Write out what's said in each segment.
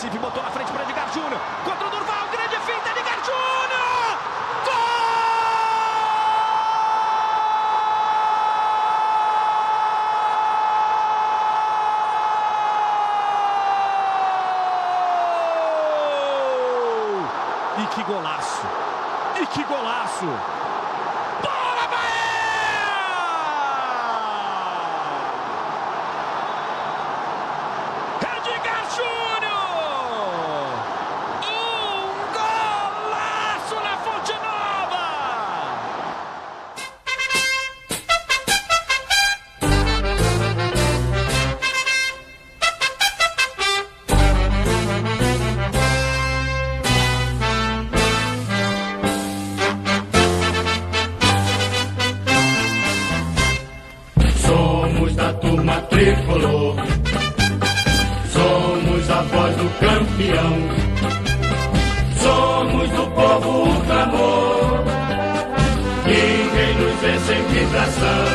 Recife, botou na frente para Edgar Júnior. Contra o Durval, grande finta, Edgar Júnior! Gol! E que golaço! E que golaço! Bola, Bahia! Edgar Júnior! Golaço na Fonte Nova! Somos da turma tricolor, somos a voz do campeão, somos do povo o clamor, ninguém nos vence em vibração.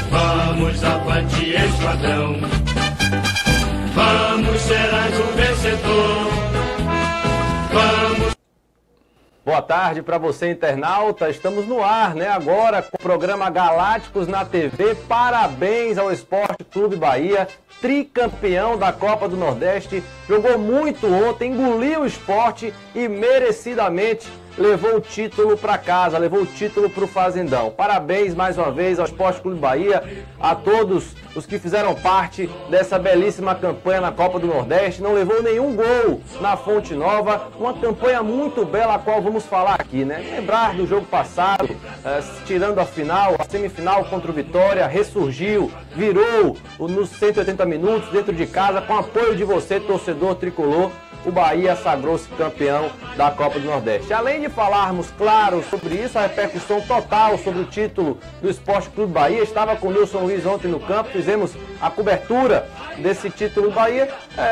Vamos avante, esquadrão, vamos, serás o vencedor, vamos. Boa tarde para você, internauta. Estamos no ar, né? Agora com o programa Galácticos na TV. Parabéns ao Esporte Clube Bahia, tricampeão da Copa do Nordeste. Jogou muito ontem, engoliu o Sport e merecidamente levou o título para casa, levou o título para o Fazendão. Parabéns mais uma vez ao Esporte Clube Bahia, a todos os que fizeram parte dessa belíssima campanha na Copa do Nordeste. Não levou nenhum gol na Fonte Nova, uma campanha muito bela, a qual vamos falar aqui, né? Lembrar do jogo passado, tirando a final, a semifinal contra o Vitória, ressurgiu, virou nos 180 minutos dentro de casa, com apoio de você, torcedor tricolor. O Bahia sagrou-se campeão da Copa do Nordeste. Além de falarmos, claro, sobre isso, a repercussão total sobre o título do Esporte Clube Bahia, estava com o Nilson Luiz ontem no campo, fizemos a cobertura desse título do Bahia.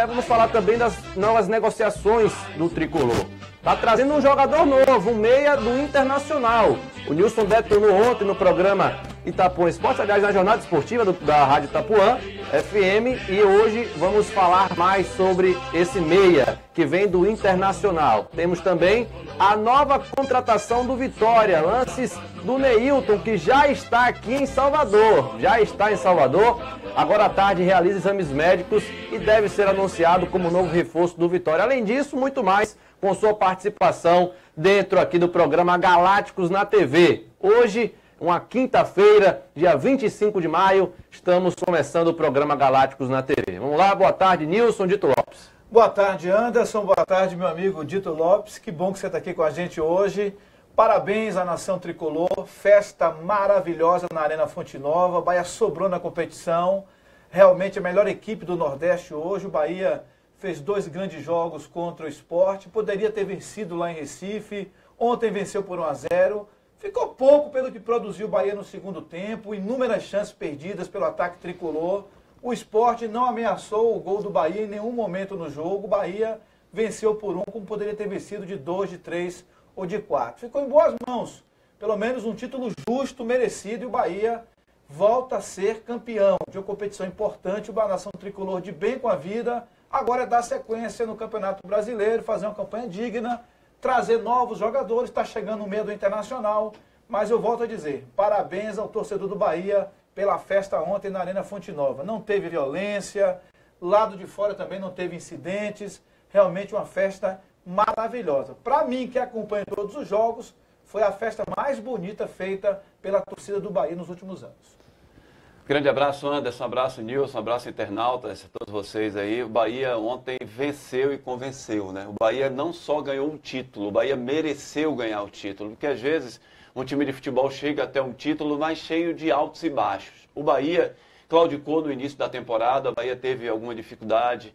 Vamos falar também das novas negociações do tricolor. Está trazendo um jogador novo, um meia do Internacional. O Nilson detonou ontem no programa Itapuã Esportes, aliás, na jornada esportiva da Rádio Itapuã FM, e hoje vamos falar mais sobre esse meia que vem do Internacional. Temos também a nova contratação do Vitória, lances do Neilton, que já está aqui em Salvador. Já está em Salvador, agora à tarde realiza exames médicos e deve ser anunciado como novo reforço do Vitória. Além disso, muito mais com sua participação dentro aqui do programa Galácticos na TV. Hoje, uma quinta-feira, dia 25 de maio, estamos começando o programa Galácticos na TV. Vamos lá, boa tarde, Nilson Dito Lopes. Boa tarde, Anderson. Boa tarde, meu amigo Dito Lopes. Que bom que você está aqui com a gente hoje. Parabéns à nação tricolor. Festa maravilhosa na Arena Fonte Nova. O Bahia sobrou na competição. Realmente a melhor equipe do Nordeste hoje. O Bahia fez 2 grandes jogos contra o Sport. Poderia ter vencido lá em Recife. Ontem venceu por 1-0. Ficou pouco pelo que produziu o Bahia no segundo tempo. Inúmeras chances perdidas pelo ataque tricolor. O Sport não ameaçou o gol do Bahia em nenhum momento no jogo. O Bahia venceu por 1, como poderia ter vencido de 2, de 3 ou de 4. Ficou em boas mãos. Pelo menos um título justo, merecido. E o Bahia volta a ser campeão de uma competição importante. O nação tricolor de bem com a vida. Agora é dar sequência no Campeonato Brasileiro, fazer uma campanha digna, trazer novos jogadores. Está chegando o meio do Internacional. Mas eu volto a dizer, parabéns ao torcedor do Bahia pela festa ontem na Arena Fonte Nova. Não teve violência, lado de fora também não teve incidentes. Realmente uma festa maravilhosa. Para mim, que acompanha todos os jogos, foi a festa mais bonita feita pela torcida do Bahia nos últimos anos. Grande abraço, Anderson, abraço, Nilson, abraço, internautas, a todos vocês aí. O Bahia ontem venceu e convenceu, né? O Bahia não só ganhou um título, o Bahia mereceu ganhar o título, porque às vezes um time de futebol chega até um título, mas cheio de altos e baixos. O Bahia claudicou no início da temporada, o Bahia teve alguma dificuldade,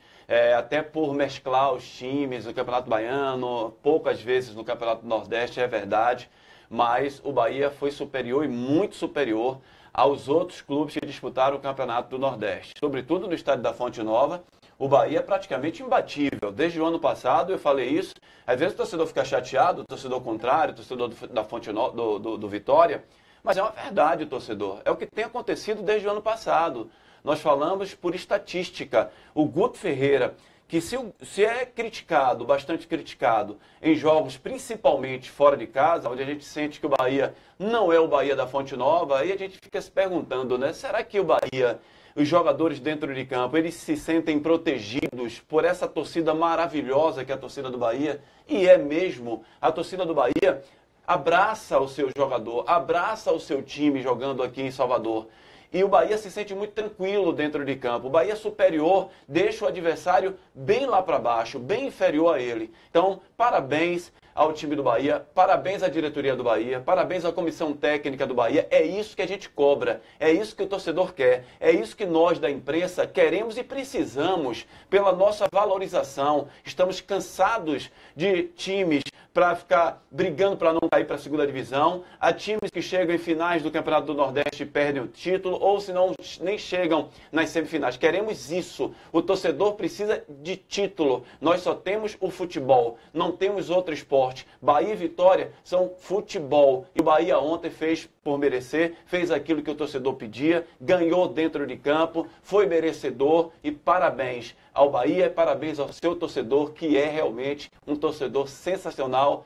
até por mesclar os times no Campeonato Baiano, poucas vezes no Campeonato Nordeste, é verdade, mas o Bahia foi superior e muito superior aos outros clubes que disputaram o Campeonato do Nordeste. Sobretudo no estádio da Fonte Nova, o Bahia é praticamente imbatível. Desde o ano passado eu falei isso. Às vezes o torcedor fica chateado, o torcedor contrário, o torcedor da Fonte Nova, do Vitória. Mas é uma verdade, torcedor. É o que tem acontecido desde o ano passado. Nós falamos por estatística. O Guto Ferreira, que se é criticado, bastante criticado, em jogos principalmente fora de casa, onde a gente sente que o Bahia não é o Bahia da Fonte Nova, aí a gente fica se perguntando, né? Será que o Bahia, os jogadores dentro de campo, eles se sentem protegidos por essa torcida maravilhosa que é a torcida do Bahia? E é mesmo, a torcida do Bahia abraça o seu jogador, abraça o seu time jogando aqui em Salvador. E o Bahia se sente muito tranquilo dentro de campo. O Bahia superior deixa o adversário bem lá para baixo, bem inferior a ele. Então, parabéns ao time do Bahia, parabéns à diretoria do Bahia, parabéns à comissão técnica do Bahia. É isso que a gente cobra, é isso que o torcedor quer, é isso que nós da imprensa queremos e precisamos pela nossa valorização. Estamos cansados de times para ficar brigando para não cair para a segunda divisão, há times que chegam em finais do Campeonato do Nordeste e perdem o título, ou se não, nem chegam nas semifinais. Queremos isso. O torcedor precisa de título. Nós só temos o futebol, não temos outro esporte. Bahia e Vitória são futebol. E o Bahia ontem fez por merecer, fez aquilo que o torcedor pedia, ganhou dentro de campo, foi merecedor e parabéns ao Bahia, parabéns ao seu torcedor, que é realmente um torcedor sensacional,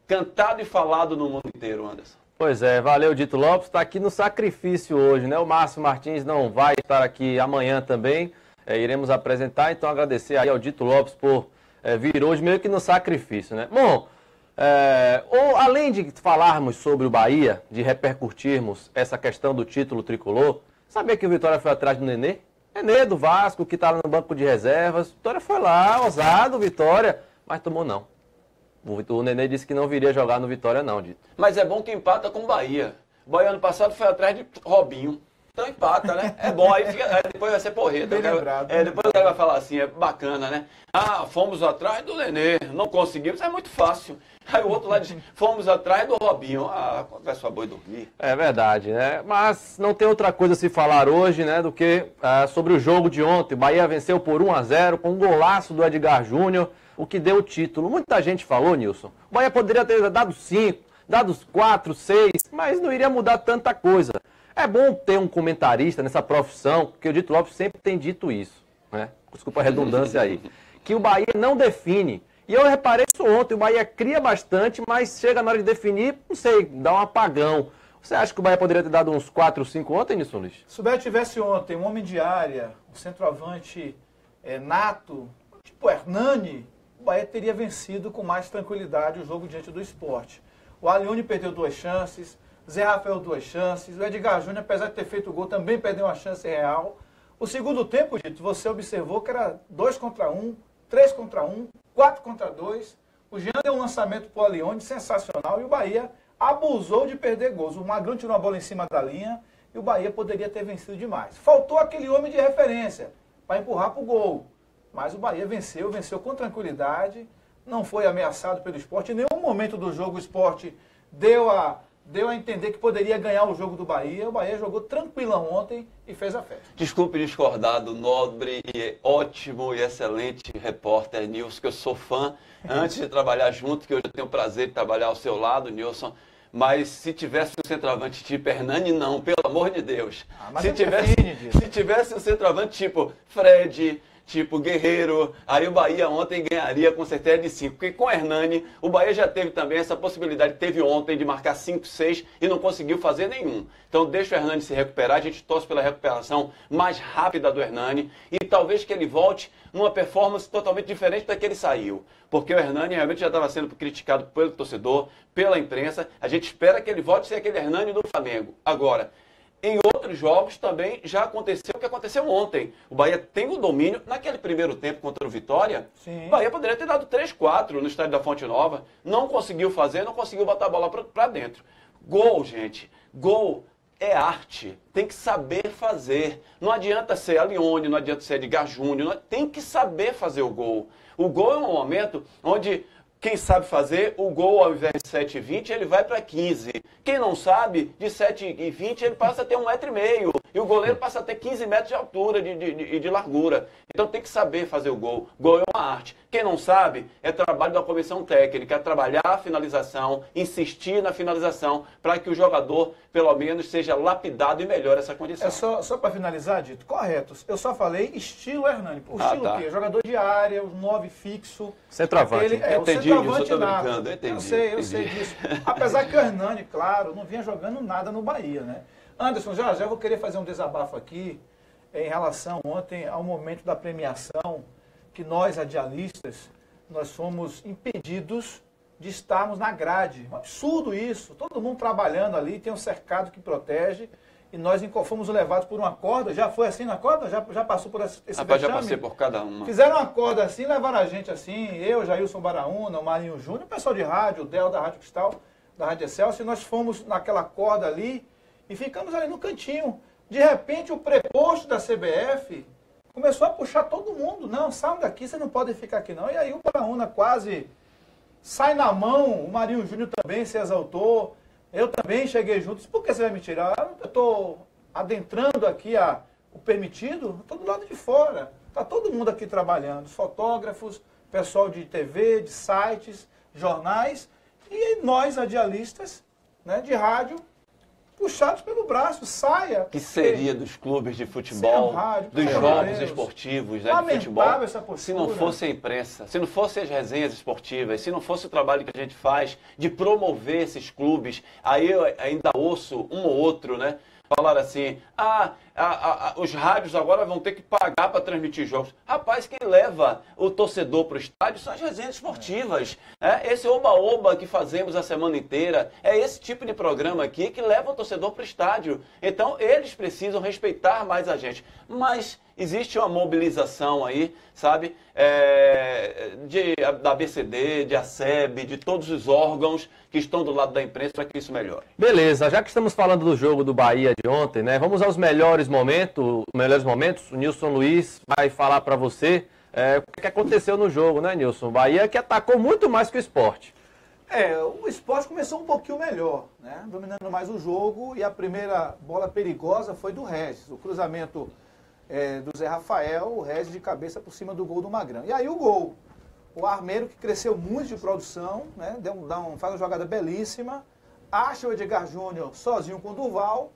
cantado e falado no mundo inteiro, Anderson. Pois é, valeu, Dito Lopes, está aqui no sacrifício hoje, né? O Márcio Martins não vai estar aqui amanhã também, iremos apresentar, então agradecer aí ao Dito Lopes por vir hoje meio que no sacrifício, né? Bom, além de falarmos sobre o Bahia, de repercutirmos essa questão do título tricolor, sabia que o Vitória foi atrás do Nenê? Nenê do Vasco, que estava no banco de reservas. Vitória foi lá, ousado, Vitória, mas tomou não. O Nenê disse que não viria jogar no Vitória não, Dito. Mas é bom que empata com o Bahia. O Bahia ano passado foi atrás de Robinho. Então empata, né? É bom, aí depois vai ser porreta. Depois o cara vai falar assim, é bacana, né? Ah, fomos atrás do Nenê, não conseguimos, é muito fácil. Aí o outro lá diz, fomos atrás do Robinho. Ah, conversa boa e dormir. É verdade, né? Mas não tem outra coisa a se falar hoje, né, do que sobre o jogo de ontem. O Bahia venceu por 1-0 com um golaço do Edgar Júnior, o que deu o título. Muita gente falou, Nilson, o Bahia poderia ter dado 5, dado 4, 6, mas não iria mudar tanta coisa. É bom ter um comentarista nessa profissão, porque o Dito Lopes sempre tem dito isso, né? Desculpa a redundância aí. Que o Bahia não define. E eu reparei isso ontem, o Bahia cria bastante, mas chega na hora de definir, não sei, dá um apagão. Você acha que o Bahia poderia ter dado uns 4, 5 ontem, Nilson Luiz? Se o Bahia tivesse ontem um homem de área, um centroavante nato, tipo Hernani, o Bahia teria vencido com mais tranquilidade o jogo diante do Sport. O Alione perdeu 2 chances, Zé Rafael 2 chances, o Edgar Júnior, apesar de ter feito o gol, também perdeu uma chance real. O segundo tempo, Dito, você observou que era 2 contra 1, 3 contra 1, 4 contra 2. O Jean deu um lançamento para o Alione sensacional e o Bahia abusou de perder gols. O Magrão tirou a bola em cima da linha e o Bahia poderia ter vencido demais. Faltou aquele homem de referência para empurrar para o gol. Mas o Bahia venceu com tranquilidade, não foi ameaçado pelo Sport. Em nenhum momento do jogo o Sport deu a entender que poderia ganhar o jogo do Bahia. O Bahia jogou tranquilão ontem e fez a festa. Desculpe discordar do nobre e ótimo e excelente repórter Nilson, que eu sou fã, antes de trabalhar junto, que hoje eu tenho o prazer de trabalhar ao seu lado, Nilson. Mas se tivesse um centroavante tipo Hernani, não, pelo amor de Deus. Se tivesse um centroavante tipo Fred, tipo Guerreiro, aí o Bahia ontem ganharia com certeza de 5. Porque com o Hernani, o Bahia já teve também essa possibilidade, teve ontem de marcar 5, 6 e não conseguiu fazer nenhum. Então deixa o Hernani se recuperar, a gente torce pela recuperação mais rápida do Hernani e talvez que ele volte numa performance totalmente diferente da que ele saiu. Porque o Hernani realmente já estava sendo criticado pelo torcedor, pela imprensa. A gente espera que ele volte a ser aquele Hernani do Flamengo. Agora, em outros jogos também já aconteceu o que aconteceu ontem. O Bahia tem o domínio. Naquele primeiro tempo contra o Vitória, Sim. O Bahia poderia ter dado 3-4 no estádio da Fonte Nova. Não conseguiu fazer, não conseguiu botar a bola para dentro. Gol, gente. Gol é arte. Tem que saber fazer. Não adianta ser Alione, não adianta ser Edgar Júnior. Tem que saber fazer o gol. O gol é um momento onde quem sabe fazer, o gol ao invés de 7,20, ele vai para 15. Quem não sabe, de 7,20 ele passa a ter 1,5 m. E o goleiro passa a ter 15 metros de altura e de largura. Então tem que saber fazer o gol. Gol é uma arte. Quem não sabe, é trabalho da comissão técnica, é trabalhar a finalização, insistir na finalização, para que o jogador, pelo menos, seja lapidado e melhore essa condição. É só para finalizar, Dito, correto. Eu só falei estilo Hernani. O estilo tá. o quê? Jogador de área, os 9 fixo. Centroavante. Entendi, o centroavante eu tô nato. brincando, entendi. Eu sei disso. Apesar que o Hernani, claro, não vinha jogando nada no Bahia, né? Anderson, já eu vou querer fazer um desabafo aqui em relação ontem ao momento da premiação, que nós, radialistas, nós fomos impedidos de estarmos na grade. Um absurdo isso. Todo mundo trabalhando ali, tem um cercado que protege, e nós fomos levados por uma corda. Já foi assim na corda? Já passou por esse Rapaz, já vexame? passei por cada uma. Fizeram uma corda assim, levaram a gente assim, eu, Jailson Baraúna, o Marinho Júnior, o pessoal de rádio, o Del da Rádio Cristal, da Rádio Excelsior, e nós fomos naquela corda ali e ficamos ali no cantinho. De repente, o preposto da CBF começou a puxar todo mundo. Não, saiam daqui, vocês não podem ficar aqui não. E aí o Baraúna quase sai na mão, o Marinho Júnior também se exaltou, eu também cheguei junto. Por que você vai me tirar? Eu estou adentrando aqui o permitido, estou do lado de fora. Está todo mundo aqui trabalhando, fotógrafos, pessoal de TV, de sites, jornais, e nós, radialistas, né, de rádio, puxados pelo braço, saia. Que seria dos clubes de futebol, rádio, dos pelo jogos amor de Deus. esportivos, né, de Lamentável futebol, essa postura. se não fosse a imprensa, se não fosse as resenhas esportivas, se não fosse o trabalho que a gente faz de promover esses clubes, aí eu ainda ouço um ou outro, né, falar assim, os rádios agora vão ter que pagar para transmitir jogos. Rapaz, quem leva o torcedor para o estádio são as resenhas esportivas. Esse oba-oba que fazemos a semana inteira, é esse tipo de programa aqui que leva o torcedor para o estádio. Então, eles precisam respeitar mais a gente. Mas existe uma mobilização aí, sabe, da ABCD, de ACEB, de todos os órgãos que estão do lado da imprensa para que isso melhore. Beleza, já que estamos falando do jogo do Bahia de ontem, né? Vamos aos melhores momentos. O Nilson Luiz vai falar para você o que aconteceu no jogo, né, Nilson? O Bahia que atacou muito mais que o Sport. O Sport começou um pouquinho melhor, né? Dominando mais o jogo, e a primeira bola perigosa foi do Regis. O cruzamento do Zé Rafael, o Regis de cabeça por cima do gol do Magrão. E aí o gol. O Armeiro, que cresceu muito de produção, né? Faz uma jogada belíssima, acha o Edgar Júnior sozinho com o Durval,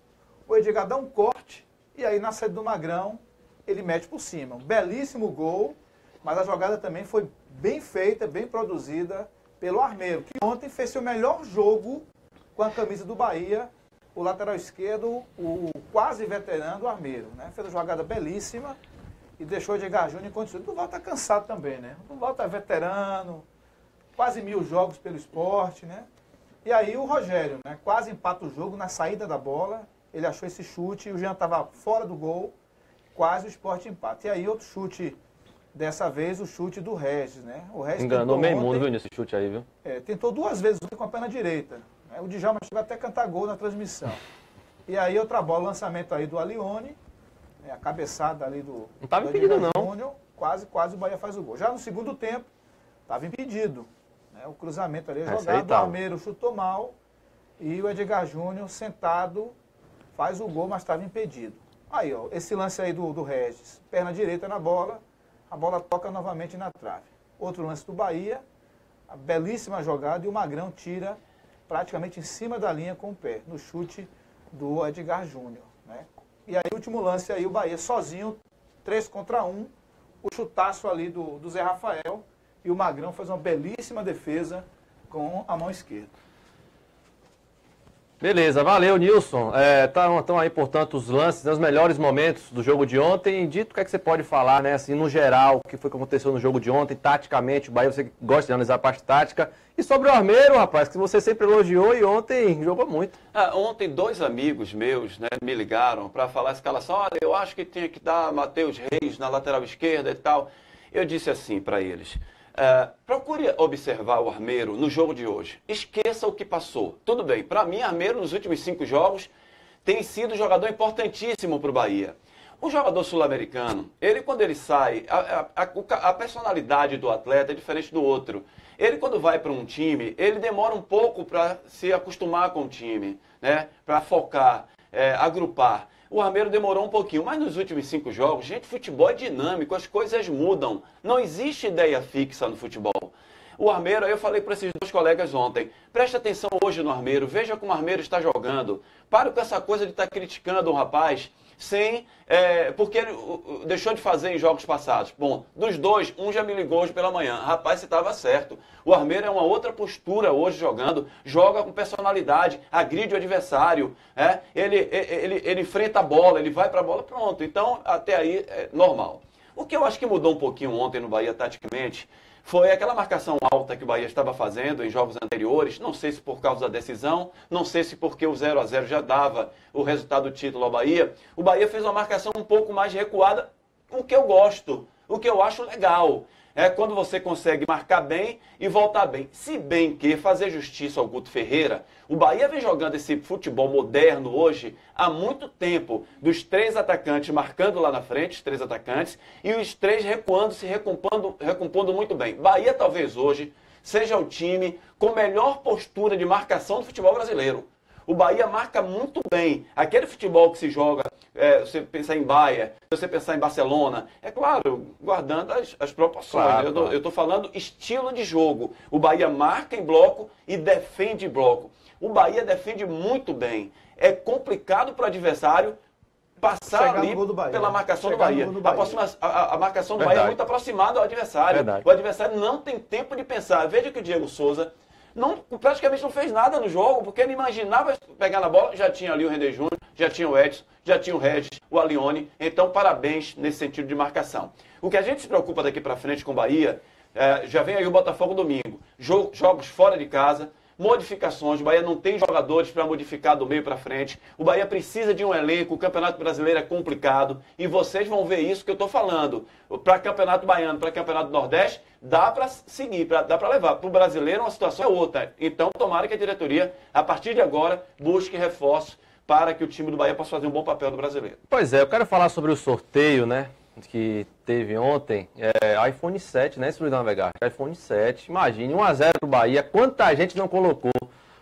o Edgar dá um corte, e aí na saída do Magrão, ele mete por cima. Um belíssimo gol, mas a jogada também foi bem feita, bem produzida pelo Armeiro, que ontem fez seu melhor jogo com a camisa do Bahia, o lateral esquerdo, o quase veterano Armeiro, né? Fez uma jogada belíssima e deixou o Edgar Júnior em condições. O Durval está cansado também, né? O Durval está veterano, quase 1000 jogos pelo Sport, né? E aí o Rogério, né? Quase empata o jogo na saída da bola, ele achou esse chute, e o Jean estava fora do gol, quase o Sport empata. E aí outro chute, dessa vez o chute do Regis, né? O Regis enganou meio mundo, viu, nesse chute aí, viu? Tentou 2 vezes com a perna direita. O Djalma chegou até a cantar gol na transmissão. E aí outra bola, lançamento aí do Alione, a cabeçada ali do... Não estava impedido, não. Júnior, quase o Bahia faz o gol. Já no segundo tempo, estava impedido. Né? O cruzamento ali, jogado, o Armeiro chutou mal, e o Edgar Júnior, sentado, faz o gol, mas estava impedido. Aí, ó, esse lance aí do Regis, perna direita na bola, a bola toca novamente na trave. Outro lance do Bahia, a belíssima jogada, e o Magrão tira praticamente em cima da linha com o pé, no chute do Edgar Júnior, né? E aí, último lance aí, o Bahia sozinho, 3 contra 1, o chutaço ali do Zé Rafael, e o Magrão faz uma belíssima defesa com a mão esquerda. Beleza, valeu, Nilson. Estão aí, portanto, os lances, né, os melhores momentos do jogo de ontem. Dito, o que é que você pode falar, né, assim, no geral, o que foi que aconteceu no jogo de ontem, taticamente, o Bahia, você gosta de analisar a parte tática. E sobre o Armeiro, rapaz, que você sempre elogiou e ontem jogou muito. Ontem 2 amigos meus, né, me ligaram para falar a escalação. Olha, eu acho que tinha que dar Matheus Reis na lateral esquerda e tal. Eu disse assim para eles: procure observar o Armeiro no jogo de hoje. Esqueça o que passou. Tudo bem, para mim, Armeiro nos últimos 5 jogos tem sido um jogador importantíssimo para o Bahia. Um jogador sul-americano, ele quando ele sai, a personalidade do atleta é diferente do outro. Ele quando vai para um time, ele demora um pouco para se acostumar com o time, né? Para focar, agrupar. O Armeiro demorou um pouquinho, mas nos últimos 5 jogos, gente, futebol é dinâmico, as coisas mudam. Não existe ideia fixa no futebol. O Armeiro, aí eu falei para esses 2 colegas ontem, presta atenção hoje no Armeiro, veja como o Armeiro está jogando. Para com essa coisa de estar criticando um rapaz porque ele deixou de fazer em jogos passados. Bom, dos 2, um já me ligou hoje pela manhã. Rapaz, você estava certo. O Armeiro é uma outra postura hoje jogando, joga com personalidade, agride o adversário, ele enfrenta a bola, ele vai para a bola, pronto. Então, até aí é normal. O que eu acho que mudou um pouquinho ontem no Bahia, taticamente, foi aquela marcação alta que o Bahia estava fazendo em jogos anteriores, não sei se por causa da decisão, não sei se porque o 0-0 já dava o resultado do título ao Bahia. O Bahia fez uma marcação um pouco mais recuada, o que eu gosto, o que eu acho legal. É quando você consegue marcar bem e voltar bem. Se bem que fazer justiça ao Guto Ferreira, o Bahia vem jogando esse futebol moderno hoje há muito tempo, dos 3 atacantes marcando lá na frente, os 3 atacantes, e os 3 recuando, se recompondo muito bem. Bahia talvez hoje seja o time com melhor postura de marcação do futebol brasileiro. O Bahia marca muito bem. Aquele futebol que se joga, você pensar em Bayern, você pensar em Barcelona, é claro, guardando as proporções. Claro, né? Eu estou falando estilo de jogo. O Bahia marca em bloco e defende em bloco. O Bahia defende muito bem. É complicado para o adversário passar ali pela marcação do Bahia. A marcação do Bahia é muito aproximada ao adversário. Verdade. O adversário não tem tempo de pensar. Veja que o Diego Souza praticamente não fez nada no jogo, porque ele imaginava pegar na bola, já tinha ali o René Júnior, já tinha o Edson, já tinha o Regis, o Alione, então parabéns nesse sentido de marcação. O que a gente se preocupa daqui para frente com o Bahia, já vem aí o Botafogo domingo, jogos fora de casa, modificações, o Bahia não tem jogadores para modificar do meio para frente, o Bahia precisa de um elenco, o Campeonato Brasileiro é complicado, e vocês vão ver isso que eu estou falando. Para Campeonato Baiano, para Campeonato Nordeste, dá para seguir, dá para levar. Para o brasileiro, uma situação é outra. Então, tomara que a diretoria, a partir de agora, busque reforços para que o time do Bahia possa fazer um bom papel no brasileiro. Pois é, eu quero falar sobre o sorteio, né? Que teve ontem, iPhone 7, né, Luiz Navegar? iPhone 7, imagine, 1-0 pro Bahia, quanta gente não colocou.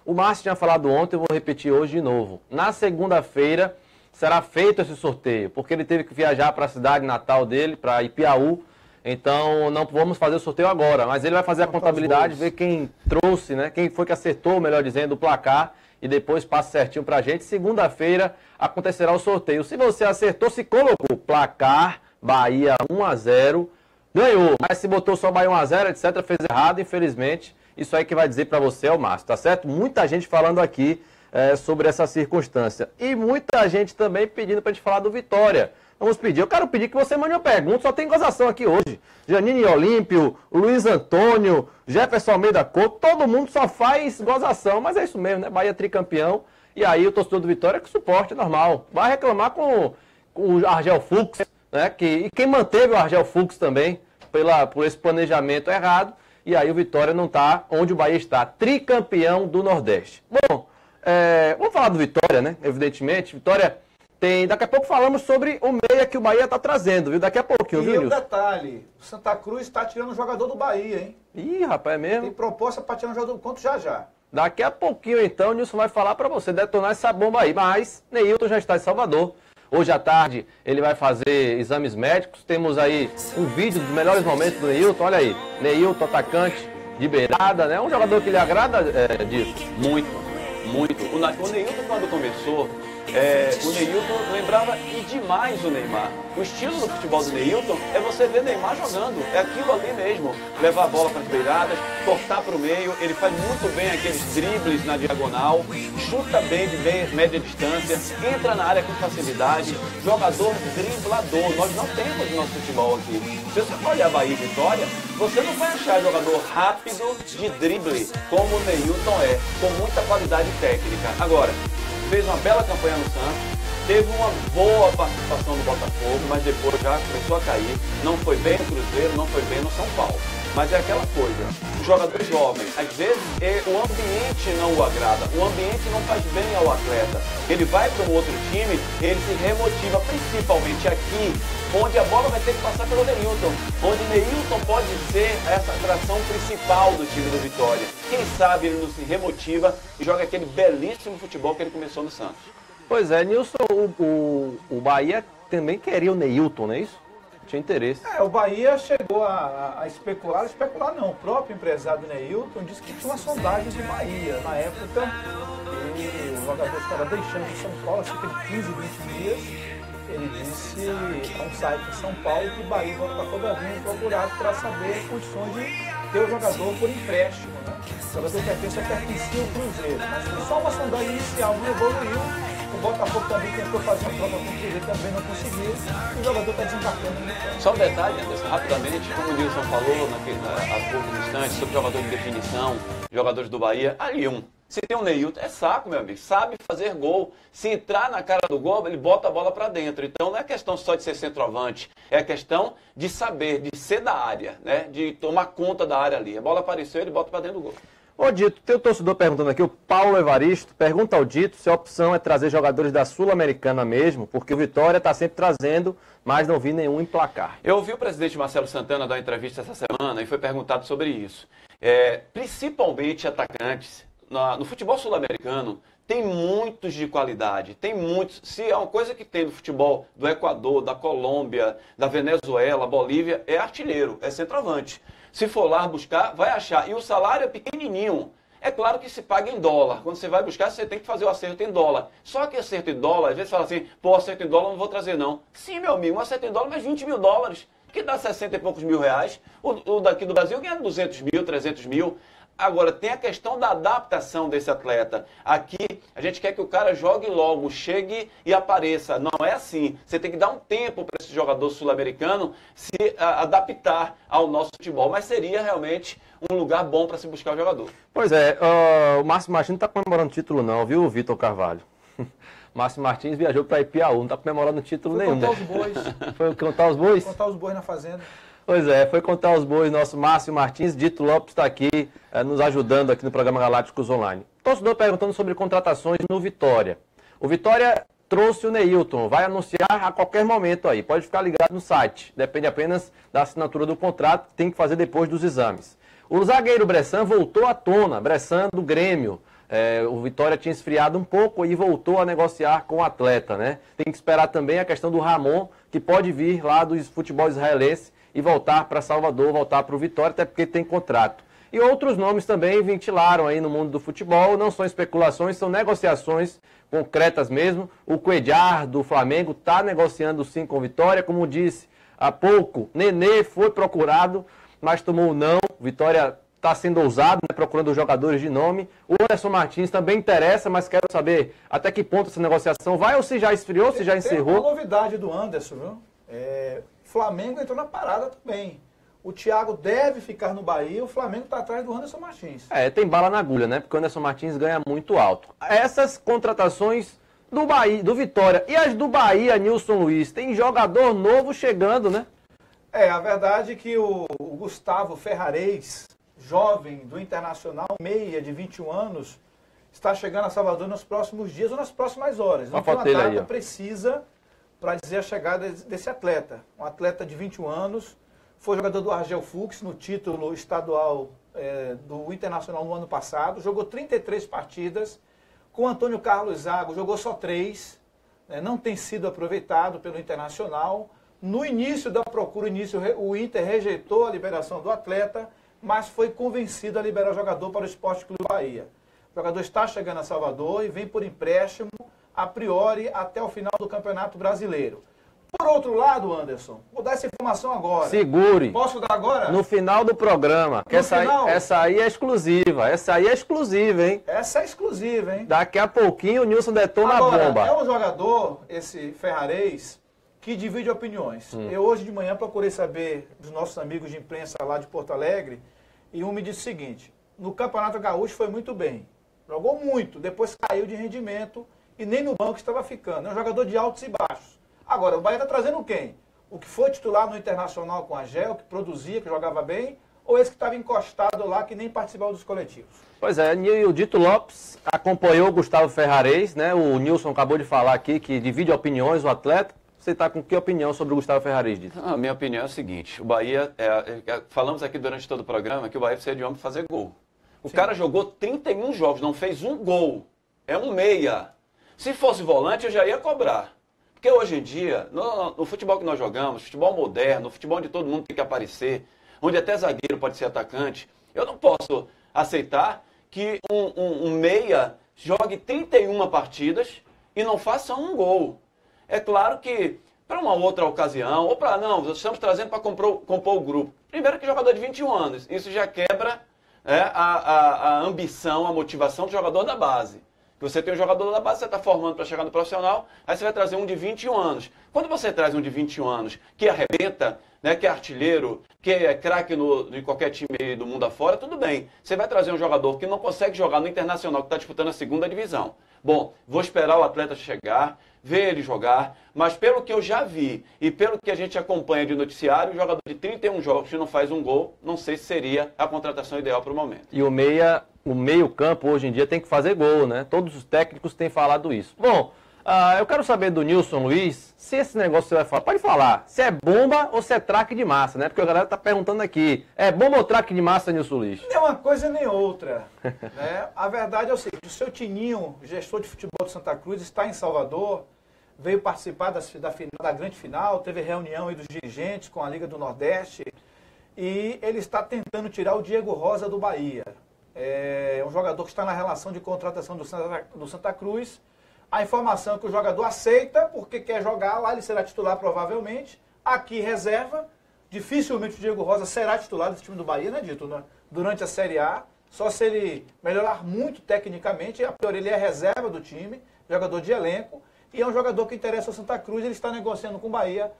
O Márcio tinha falado ontem, eu vou repetir hoje de novo. Na segunda-feira será feito esse sorteio, porque ele teve que viajar para a cidade natal dele, para Ipiaú, então não vamos fazer o sorteio agora, mas ele vai fazer a contabilidade, ver quem trouxe, né, quem foi que acertou, melhor dizendo, o placar, e depois passa certinho pra gente. Segunda-feira acontecerá o sorteio. Se você acertou, se colocou placar Bahia 1-0, ganhou. Mas se botou só Bahia 1-0, etc., fez errado, infelizmente. Isso aí que vai dizer pra você é o Márcio, tá certo? Muita gente falando aqui sobre essa circunstância. E muita gente também pedindo pra gente falar do Vitória. Vamos pedir. Eu quero pedir que você mande uma pergunta. Só tem gozação aqui hoje. Janine Olímpio, Luiz Antônio, Jefferson Almeida Couto, todo mundo só faz gozação. Mas é isso mesmo, né? Bahia tricampeão. E aí o torcedor do Vitória que suporte, é normal. Vai reclamar com o Argel Fux, né? E quem manteve o Argel Fux também por esse planejamento errado. E aí o Vitória não está onde o Bahia está. Tricampeão do Nordeste. Bom, vamos falar do Vitória, né? Evidentemente. Vitória tem... Daqui a pouco falamos sobre o meia que o Bahia está trazendo, viu? Daqui a pouquinho, viu, Nilson? E um detalhe. O Santa Cruz está tirando o jogador do Bahia, hein? Ih, rapaz, é mesmo? Tem proposta para tirar o jogador do ponto já. Daqui a pouquinho, então, o Nilson vai falar para você detonar essa bomba aí. Mas Neilton já está em Salvador. Hoje à tarde ele vai fazer exames médicos. Temos aí um vídeo dos melhores momentos do Neilton. Olha aí, Neilton, atacante de beirada, né? Um jogador que lhe agrada disso. Muito. O Neilton, quando começou, o Neilton lembrava demais o Neymar. O estilo do futebol do Neilton é você ver Neymar jogando. É aquilo ali mesmo. Levar a bola para as beiradas, cortar para o meio. Ele faz muito bem aqueles dribles na diagonal. Chuta bem de média distância. Entra na área com facilidade. Jogador driblador. Nós não temos no nosso futebol aqui. Se você for olhar Bahia e Vitória, você não vai achar jogador rápido de drible como o Neilton é. Com muita qualidade técnica. Agora, fez uma bela campanha no Santos, teve uma boa participação no Botafogo, mas depois já começou a cair. Não foi bem no Cruzeiro, não foi bem no São Paulo. Mas é aquela coisa, o jogador jovem, às vezes o ambiente não o agrada, o ambiente não faz bem ao atleta. Ele vai para um outro time, ele se remotiva, principalmente aqui, onde a bola vai ter que passar pelo Neilton, onde Neilton pode ser essa atração principal do time do Vitória. Quem sabe ele não se remotiva e joga aquele belíssimo futebol que ele começou no Santos. Pois é, Nilson, o Bahia também queria o Neilton, não é isso? Tinha interesse. O Bahia chegou a especular não, o próprio empresário do Neilton disse que tinha uma sondagem de Bahia. Na época, o jogador estava deixando de São Paulo há cerca de 15, 20 dias. Ele disse a um site de São Paulo que o Bahia está toda vindo procurado para saber as condições de ter o jogador por empréstimo, né? O jogador pertencia ao Cruzeiro, mas foi só uma sondagem inicial, não evoluiu. O Botafogo também tentou fazer uma prova com o Cruzeiro, também não conseguiu. E o jogador está desembarcando. Só um detalhe, Anderson, rapidamente, como o Nilson falou há poucos instantes sobre jogador de definição, jogadores do Bahia, ali se tem um Neilton, é saco, meu amigo, sabe fazer gol. Se entrar na cara do gol, ele bota a bola para dentro. Então não é questão só de ser centroavante, é questão de saber, de ser da área, né? De tomar conta da área ali. A bola apareceu, ele bota para dentro do gol. Ô Dito, tem um torcedor perguntando aqui, o Paulo Evaristo, pergunta ao Dito se a opção é trazer jogadores da Sul-Americana mesmo, porque o Vitória está sempre trazendo, mas não vi nenhum emplacar. Eu ouvi o presidente Marcelo Santana dar uma entrevista essa semana e foi perguntado sobre isso. Principalmente atacantes. No futebol sul-americano, tem muitos de qualidade, tem muitos. Se é uma coisa que tem no futebol do Equador, da Colômbia, da Venezuela, Bolívia, é artilheiro, é centroavante. Se for lá buscar, vai achar. E o salário é pequenininho. É claro que se paga em dólar. Quando você vai buscar, você tem que fazer o acerto em dólar. Só que acerto em dólar, às vezes fala assim, acerto em dólar não vou trazer não. Sim, meu amigo, um acerto em dólar, mas 20 mil dólares, que dá 60 e poucos mil reais. O daqui do Brasil ganha 200 mil, 300 mil. Agora, tem a questão da adaptação desse atleta. Aqui, a gente quer que o cara jogue logo, chegue e apareça. Não é assim. Você tem que dar um tempo para esse jogador sul-americano se adaptar ao nosso futebol. Mas seria realmente um lugar bom para se buscar o jogador. Pois é, o Márcio Martins não está comemorando título não, viu, Vitor Carvalho? Márcio Martins viajou para Ipiaú, não está comemorando título nenhum. Foi contar os bois. Foi contar os bois? Contar os bois na fazenda. Pois é, foi contar os bois, nosso Márcio Martins. Dito Lopes está aqui nos ajudando aqui no programa Galácticos Online. Torcedor perguntando sobre contratações no Vitória. O Vitória trouxe o Neilton, vai anunciar a qualquer momento aí, pode ficar ligado no site, depende apenas da assinatura do contrato, tem que fazer depois dos exames. O zagueiro Bressan voltou à tona, Bressan do Grêmio. O Vitória tinha esfriado um pouco e voltou a negociar com o atleta, né? Tem que esperar também a questão do Ramon, que pode vir lá do futebol israelense e voltar para Salvador, voltar para o Vitória, até porque tem contrato. E outros nomes também ventilaram aí no mundo do futebol, não são especulações, são negociações concretas mesmo. O Cuéllar do Flamengo está negociando sim com o Vitória, como disse há pouco, Nenê foi procurado, mas tomou um não. Vitória está sendo ousado, né, procurando jogadores de nome. O Anderson Martins também interessa, mas quero saber até que ponto essa negociação vai, ou se já esfriou, se já encerrou. Tem uma novidade do Anderson, viu? Flamengo entrou na parada também. O Thiago deve ficar no Bahia, o Flamengo está atrás do Anderson Martins. Tem bala na agulha, né? Porque o Anderson Martins ganha muito alto. Essas contratações do Bahia, do Vitória e as do Bahia, Nilson Luiz, tem jogador novo chegando, né? A verdade é que o Gustavo Ferrarez, jovem do Internacional, meia de 21 anos, está chegando a Salvador nos próximos dias ou nas próximas horas. Não tem uma data precisa para dizer a chegada desse atleta. Um atleta de 21 anos, foi jogador do Argel Fux no título estadual do Internacional no ano passado, jogou 33 partidas, com Antônio Carlos Zago jogou só 3, não tem sido aproveitado pelo Internacional. No início da procura, o Inter rejeitou a liberação do atleta, mas foi convencido a liberar o jogador para o Esporte Clube Bahia. O jogador está chegando a Salvador e vem por empréstimo, a priori, até o final do Campeonato Brasileiro. Por outro lado, Anderson, vou dar essa informação agora. Segure. Posso dar agora? No final do programa. Essa aí é exclusiva. Essa aí é exclusiva, hein? Essa é exclusiva, hein? Daqui a pouquinho o Nilson detona agora, a bomba. É um jogador, esse Ferrarez, que divide opiniões. Eu hoje de manhã procurei saber dos nossos amigos de imprensa lá de Porto Alegre, e um me disse o seguinte: no Campeonato Gaúcho foi muito bem, jogou muito, depois caiu de rendimento e nem no banco estava ficando. É um jogador de altos e baixos. Agora, o Bahia está trazendo quem? O que foi titular no Internacional com a Gel, que produzia, que jogava bem, ou esse que estava encostado lá, que nem participava dos coletivos? Pois é, e o Dito Lopes acompanhou o Gustavo Ferrarez, né? O Nilson acabou de falar aqui que divide opiniões, o atleta. Você está com que opinião sobre o Gustavo Ferrarez, Dito? A minha opinião é a seguinte: o Bahia, falamos aqui durante todo o programa que o Bahia precisa de homem para fazer gol. O cara jogou 31 jogos, não fez um gol. É um meia. Se fosse volante, eu já ia cobrar. Porque hoje em dia, no futebol que nós jogamos, futebol moderno, futebol onde todo mundo tem que aparecer, onde até zagueiro pode ser atacante, eu não posso aceitar que um meia jogue 31 partidas e não faça um gol. É claro que para uma outra ocasião, ou para não, nós estamos trazendo para compor o grupo. Primeiro que jogador de 21 anos, isso já quebra a ambição, a motivação do jogador da base. Você tem um jogador da base, você está formando para chegar no profissional, aí você vai trazer um de 21 anos. Quando você traz um de 21 anos que arrebenta, né, que é artilheiro, que é craque em qualquer time do mundo afora, tudo bem. Você vai trazer um jogador que não consegue jogar no Internacional, que está disputando a segunda divisão. Bom, vou esperar o atleta chegar, ver ele jogar, mas pelo que eu já vi e pelo que a gente acompanha de noticiário, um jogador de 31 jogos que não faz um gol, não sei se seria a contratação ideal para o momento. E o meio-campo hoje em dia tem que fazer gol, né? Todos os técnicos têm falado isso. Bom, eu quero saber do Nilson Luiz, se esse negócio você vai falar, pode falar, se é bomba ou se é traque de massa, né? Porque a galera tá perguntando aqui, é bomba ou traque de massa, Nilson Luiz? Nem uma coisa nem outra, né? A verdade é o seguinte, o seu Tininho, gestor de futebol de Santa Cruz, está em Salvador, veio participar da grande final, teve reunião aí dos dirigentes com a Liga do Nordeste, e ele está tentando tirar o Diego Rosa do Bahia. É um jogador que está na relação de contratação do Santa Cruz. A informação é que o jogador aceita, porque quer jogar lá, ele será titular provavelmente. Aqui reserva, dificilmente o Diego Rosa será titular desse time do Bahia, né, Dito? Durante a Série A, só se ele melhorar muito tecnicamente, a priori ele é reserva do time, jogador de elenco, e é um jogador que interessa ao Santa Cruz, ele está negociando com o Bahia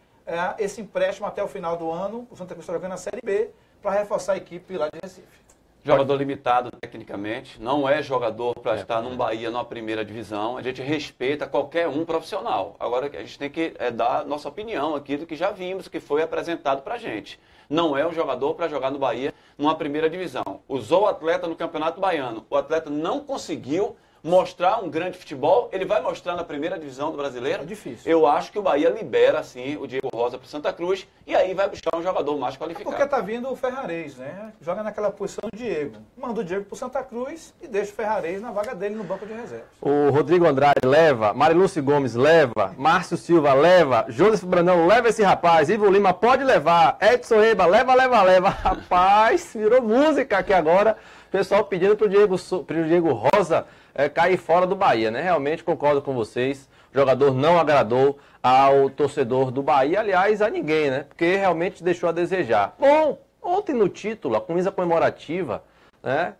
esse empréstimo até o final do ano, o Santa Cruz está jogando na Série B, para reforçar a equipe lá de Recife. Jogador limitado tecnicamente, não é jogador para estar num Bahia numa primeira divisão. A gente respeita qualquer um profissional. Agora a gente tem que dar nossa opinião aqui do que já vimos, que foi apresentado para a gente. Não é um jogador para jogar no Bahia numa primeira divisão. Usou o atleta no Campeonato Baiano. O atleta não conseguiu mostrar um grande futebol, ele vai mostrar na primeira divisão do Brasileiro? É difícil. Eu acho que o Bahia libera, sim, o Diego Rosa para o Santa Cruz e aí vai buscar um jogador mais qualificado. Porque tá vindo o Ferrarez, né? Joga naquela posição do Diego. Manda o Diego para o Santa Cruz e deixa o Ferrarez na vaga dele no banco de reservas. O Rodrigo Andrade leva, Marilúcio Gomes leva, Márcio Silva leva, Joseph Brandão leva esse rapaz, Ivo Lima pode levar, Edson Reba leva. Rapaz, virou música aqui agora. O pessoal pedindo pro Diego Rosa cair fora do Bahia, né? Realmente concordo com vocês. O jogador não agradou ao torcedor do Bahia, aliás, a ninguém, né? Porque realmente deixou a desejar. Bom, ontem no título, a camisa comemorativa, né?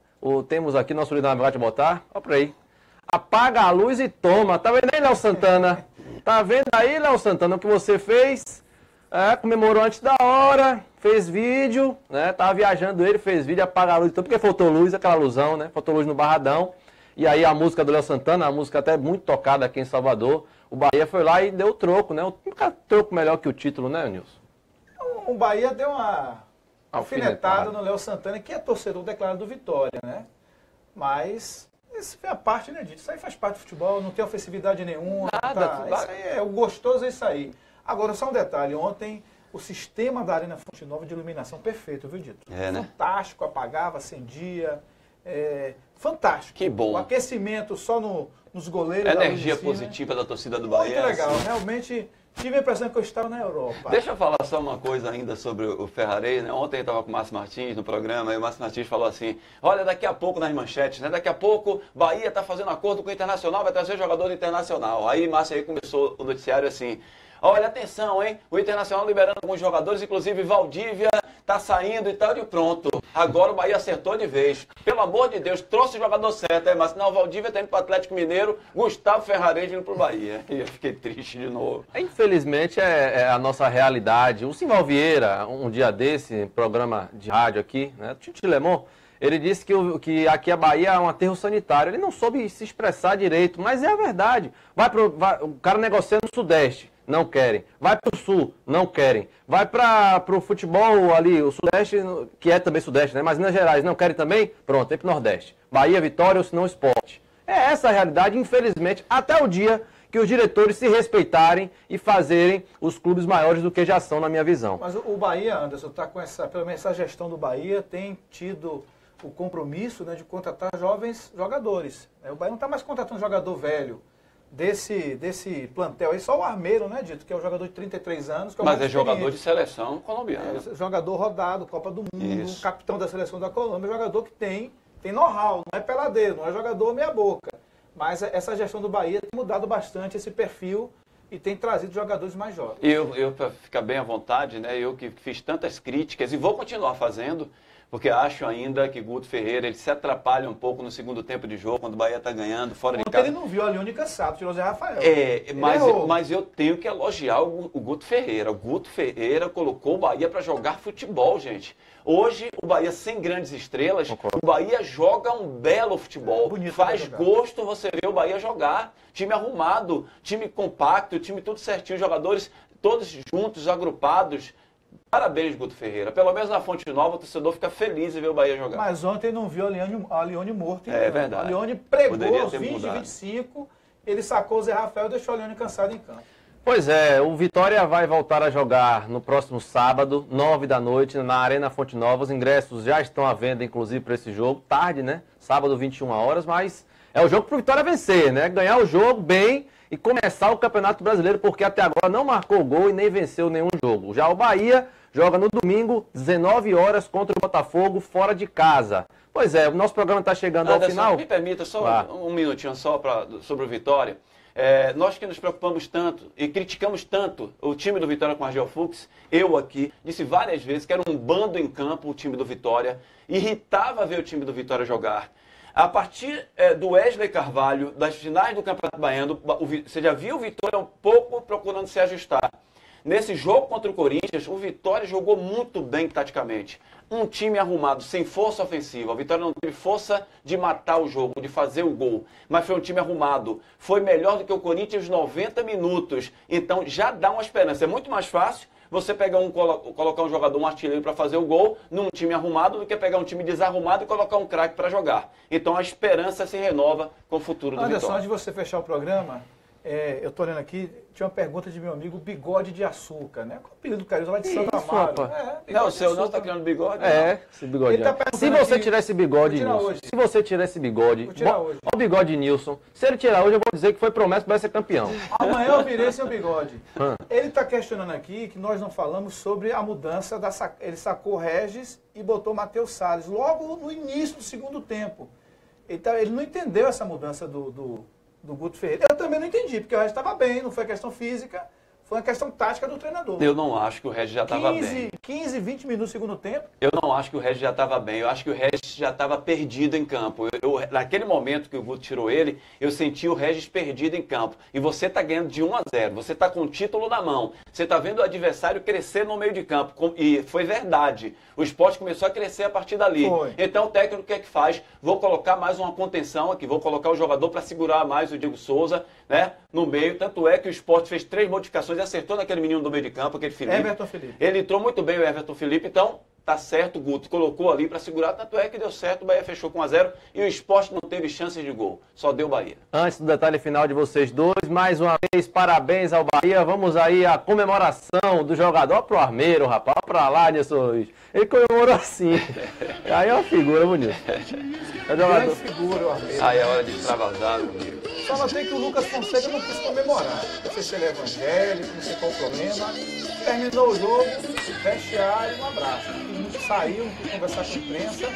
Temos aqui nosso líder na de botar, ó por aí. Apaga a luz e toma. Tá vendo aí, Léo Santana? Tá vendo aí, Léo Santana, o que você fez? Comemorou antes da hora, fez vídeo, né? Tava viajando ele, fez vídeo, apaga a luz, então porque faltou luz, aquela luzão, né? Faltou luz no Barradão. E aí a música do Léo Santana, a música até muito tocada aqui em Salvador, o Bahia foi lá e deu troco, né? Um troco melhor que o título, né, Nilson? O Bahia deu uma alfinetada no Léo Santana, que é torcedor declarado do Vitória, né? Mas isso é a parte, né, Dito? Isso aí faz parte do futebol, não tem ofensividade nenhuma. Nada. Isso aí o gostoso é isso aí. Agora, só um detalhe, ontem o sistema da Arena Fonte Nova de iluminação perfeito, viu, Dito? Né? Fantástico, apagava, acendia, fantástico. Que bom. O aquecimento só nos goleiros. Energia positiva da torcida do Bahia. Muito legal, assim. Realmente tive a impressão que eu estava na Europa. Deixa eu falar só uma coisa ainda sobre o Ferrarez, né? Ontem eu estava com o Márcio Martins no programa, e o Márcio Martins falou assim, olha, daqui a pouco nas manchetes, né? Daqui a pouco Bahia está fazendo acordo com o Internacional, vai trazer jogador do Internacional. Aí Márcio aí começou o noticiário assim, olha, atenção, hein? O Internacional liberando alguns jogadores, inclusive Valdívia tá saindo e tal, e pronto. Agora o Bahia acertou de vez. Pelo amor de Deus, trouxe o jogador certo, mas não, o Valdívia tá indo pro Atlético Mineiro, Gustavo Ferrarez indo pro Bahia. E eu fiquei triste de novo. Infelizmente é a nossa realidade. O Simval Vieira, um dia desse, programa de rádio aqui, né? Titi Lemon, ele disse que aqui a Bahia é um aterro sanitário. Ele não soube se expressar direito, mas é a verdade. O cara negocia no Sudeste. Não querem. Vai para o Sul, não querem. Vai para o futebol ali, o Sudeste, que é também Sudeste, né? Mas Minas Gerais não querem também? Pronto, tem para o Nordeste. Bahia, Vitória ou se não Sport. É essa a realidade, infelizmente, até o dia que os diretores se respeitarem e fazerem os clubes maiores do que já são, na minha visão. Mas o Bahia, Anderson, está com pelo menos essa gestão do Bahia, tem tido o compromisso, né, de contratar jovens jogadores. O Bahia não está mais contratando jogador velho. desse plantel aí, só o Armeiro, né, Dito? Que é um jogador de 33 anos. Que é Mas é jogador de seleção colombiana. Jogador rodado, Copa do Mundo, capitão da seleção da Colômbia, jogador que tem know-how, não é peladeiro, não é jogador meia-boca. Mas essa gestão do Bahia tem mudado bastante esse perfil e tem trazido jogadores mais jovens. Eu para ficar bem à vontade, né, eu que fiz tantas críticas e vou continuar fazendo, porque acho ainda que Guto Ferreira ele se atrapalha um pouco no segundo tempo de jogo, quando o Bahia está ganhando fora de casa. Ele não viu a Leone cansado, tirou o Zé Rafael. Mas eu tenho que elogiar o Guto Ferreira. O Guto Ferreira colocou o Bahia para jogar futebol, gente. Hoje, o Bahia sem grandes estrelas, o Bahia joga um belo futebol. Faz gosto você ver o Bahia jogar. Time arrumado, time compacto, time tudo certinho, jogadores todos juntos, agrupados. Parabéns, Guto Ferreira. Pelo menos na Fonte Nova, o torcedor fica feliz em ver o Bahia jogar. Mas ontem não viu a Leone morto. É verdade. A Leone pregou aos 20, 25, ele sacou o Zé Rafael e deixou a Leone cansado em campo. Pois é, o Vitória vai voltar a jogar no próximo sábado, 9 da noite, na Arena Fonte Nova. Os ingressos já estão à venda, inclusive, para esse jogo. Tarde, né? Sábado, 21 horas, mas é o jogo para o Vitória vencer, né? Ganhar o jogo bem e começar o Campeonato Brasileiro, porque até agora não marcou gol e nem venceu nenhum jogo. Já o Bahia joga no domingo, 19 horas, contra o Botafogo, fora de casa. Pois é, o nosso programa está chegando ao final. Me permita só um minutinho só sobre o Vitória. Nós que nos preocupamos tanto e criticamos tanto o time do Vitória com a Argel Fux, eu aqui disse várias vezes que era um bando em campo o time do Vitória, irritava ver o time do Vitória jogar. A partir do Wesley Carvalho, das finais do Campeonato Baiano, você já viu o Vitória um pouco procurando se ajustar. Nesse jogo contra o Corinthians, o Vitória jogou muito bem taticamente. Um time arrumado, sem força ofensiva. O Vitória não teve força de matar o jogo, de fazer o gol. Mas foi um time arrumado. Foi melhor do que o Corinthians 90 minutos. Então já dá uma esperança. É muito mais fácil você pegar colocar um jogador, um artilheiro para fazer o gol num time arrumado do que pegar um time desarrumado e colocar um craque para jogar. Então a esperança se renova com o futuro do Vitória. Anderson, antes de você fechar o programa, eu estou olhando aqui, tinha uma pergunta de meu amigo Bigode de Açúcar, né? Qual é o apelido do Caruso lá de Santa Amaro? Não, o seu não está criando bigode? Esse bigode. Se você tirar esse bigode, Nilson, se você tirar esse bigode, olha o bigode de Nilson, se ele tirar hoje, eu vou dizer que foi promessa que vai ser campeão. Amanhã eu virei seu bigode. Ele está questionando aqui que nós não falamos sobre a mudança, ele sacou Regis e botou Matheus Salles, logo no início do segundo tempo. Ele não entendeu essa mudança do Guto Ferreira. Eu também não entendi, porque o Regis estava bem, não foi questão física, foi uma questão tática do treinador. Eu não acho que o Regis já estava bem. 15, 20 minutos no segundo tempo. Eu não acho que o Regis já estava bem, eu acho que o Regis já estava perdido em campo. Naquele momento que o Guto tirou ele, eu senti o Regis perdido em campo. E você está ganhando de 1-0, você está com o título na mão, você está vendo o adversário crescer no meio de campo. E foi verdade, o Sport começou a crescer a partir dali. Então o técnico o que é que faz? Vou colocar mais uma contenção aqui, vou colocar o jogador para segurar mais o Diego Souza, né, no meio. Tanto é que o Sport fez 3 modificações e acertou naquele menino do meio de campo, aquele Felipe. Everton Felipe. Ele entrou muito bem, o Everton Felipe, então tá certo, o Guto colocou ali para segurar, tanto é que deu certo, o Bahia fechou com 1-0 e o Sport não teve chances de gol, só deu Bahia. Antes do detalhe final de vocês dois, mais uma vez, parabéns ao Bahia, vamos aí à comemoração do jogador pro Armeiro, rapaz, pra lá, Nilson Luiz. Ele comemorou assim, aí é uma figura bonita. É grande figura o Armeiro. Aí é hora de extravasar, meu amigo. Só notei que o Lucas Fonseca não quis comemorar. Não sei se ele é evangélico, não sei qual o problema. Terminou o jogo, vestiário, um abraço. Saiu, não quis conversar com a imprensa.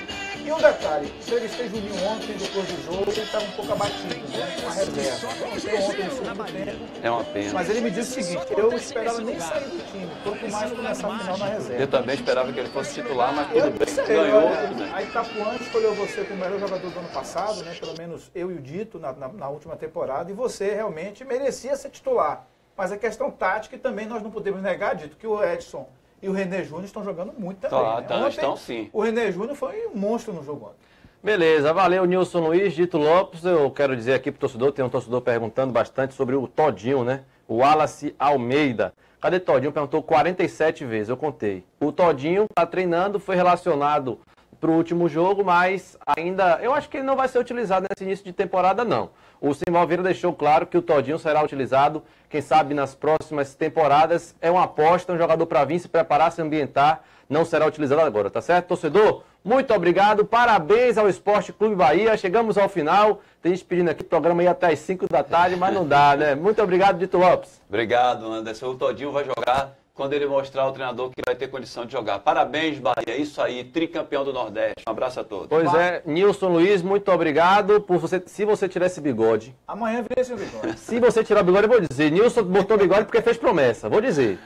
E um detalhe, entrevistei Juninho ontem, depois do jogo, ele estava um pouco abatido, né? Com a reserva. Ontem no segundo tempo. É uma pena. Mas ele me disse o seguinte, eu não esperava nem sair do time, quanto mais começar a final na reserva. Eu também esperava que ele fosse titular, mas tudo bem. Ganhou, tudo bem. A Itapuã escolheu você como o melhor jogador do ano passado, né? Pelo menos eu e o Dito na última temporada, e você realmente merecia ser titular. Mas a questão tática, e também nós não podemos negar, Dito, que o Edson e o René Júnior estão jogando muito também. Né? Estão sim. O René Júnior foi um monstro no jogo ontem. Beleza, valeu Nilson Luiz, Dito Lopes. Eu quero dizer aqui pro torcedor, tem um torcedor perguntando bastante sobre o Todinho, né? O Wallace Almeida. Cadê Todinho? Perguntou 47 vezes, eu contei. O Todinho tá treinando, foi relacionado para o último jogo, mas ainda, eu acho que ele não vai ser utilizado nesse início de temporada, não. O Simão Vieira deixou claro que o Todinho será utilizado, quem sabe nas próximas temporadas. É uma aposta, um jogador para vir se preparar, se ambientar, não será utilizado agora, tá certo? Torcedor, muito obrigado, parabéns ao Esporte Clube Bahia, chegamos ao final, tem gente pedindo aqui, o programa ia até às 5 da tarde, mas não dá, né? Muito obrigado, Dito Lopes. Obrigado, Anderson. O Todinho vai jogar quando ele mostrar ao treinador que vai ter condição de jogar. Parabéns, Bahia. É isso aí, tricampeão do Nordeste. Um abraço a todos. Pois é, Nilson Luiz, muito obrigado por você. Se você tirar esse bigode. Amanhã vem esse bigode. Se você tirar o bigode, eu vou dizer. Nilson botou bigode porque fez promessa. Vou dizer.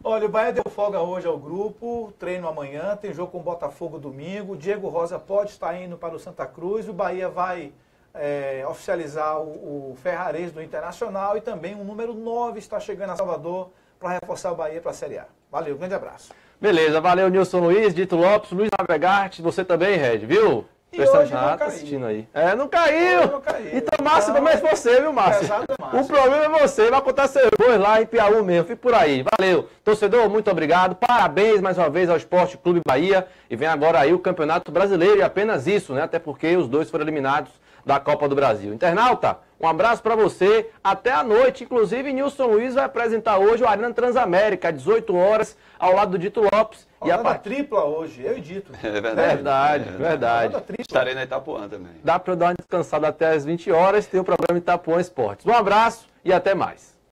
Olha, o Bahia deu folga hoje ao grupo, treino amanhã, tem jogo com o Botafogo domingo. Diego Rosa pode estar indo para o Santa Cruz. O Bahia vai oficializar o Ferrarese do Internacional e também o número 9 está chegando a Salvador para reforçar o Bahia para a Série A. Valeu, grande abraço. Beleza, valeu Nilson Luiz, Dito Lopes, Luiz Navegarte, você também, Red, viu? E hoje não tá caiu. assistindo aí. Não caiu! Hoje não caiu. Então, Márcio, também é você, viu, Márcio? Pesado é Márcio. O problema é você, vai botar seus gols lá em Piauí mesmo, fique por aí. Valeu. Torcedor, muito obrigado, parabéns mais uma vez ao Esporte Clube Bahia. E vem agora aí o Campeonato Brasileiro e apenas isso, né? Até porque os dois foram eliminados da Copa do Brasil. Internauta, um abraço para você, até a noite. Inclusive, Nilson Luiz vai apresentar hoje o Arena Transamérica, às 18 horas, ao lado do Dito Lopes. E a tripla hoje, eu e Dito. É verdade. Verdade. Estarei na Itapuã também. Dá para eu dar uma descansada até às 20 horas, tem o programa Itapuã Esportes. Um abraço e até mais.